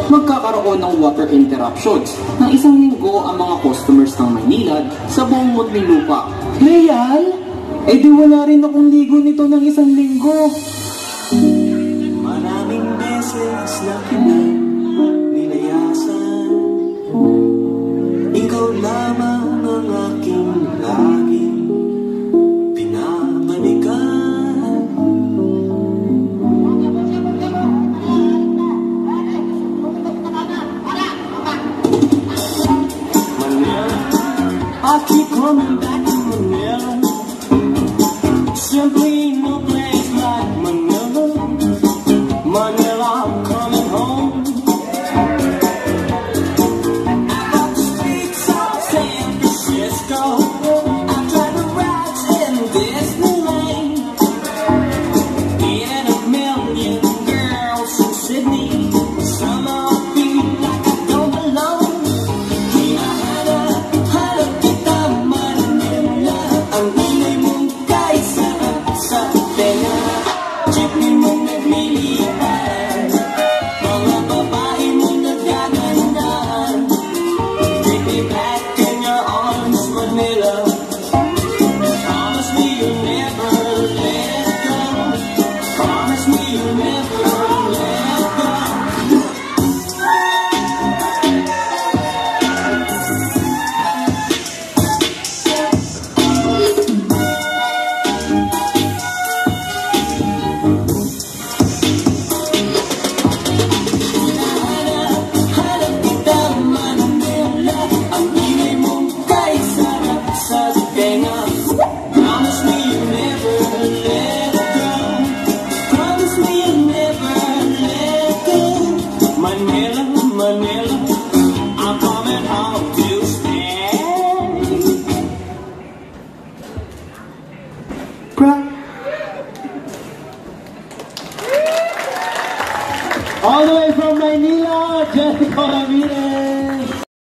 magkakaroon ng water interruptions ng isang linggo ang mga customers ng Maynilad sa buong Muntinlupa. Real? Eh di wala rin akong ligo nito ng isang linggo. Maraming beses na kitang nilayasan, ikaw lamang ang aking laging pinabalikan. Manila, I keep coming back to Manila. Simply no place like Manila. Manila, I'm coming home. I got the streets of San Francisco. I tried to ride in Disneyland. In a million girls from Sydney. Somehow I feel like I don't belong. Hinahanap kita Manila. Ang ingay mong kaisarap sa tenga. Jeepney mong naglilipan, mga babae mong nagagandaan. Take me back in your arms, Manila. Promise me you'll never let go. Promise me you'll never let go. Hanap kita Manila. Ang ingay mong kaisarap sa tenga. Promise me you'll never let go. Promise me you'll never let go. Manila, Manila, I'm coming home to stay. All the way from Maynila, Jessica Ramirez.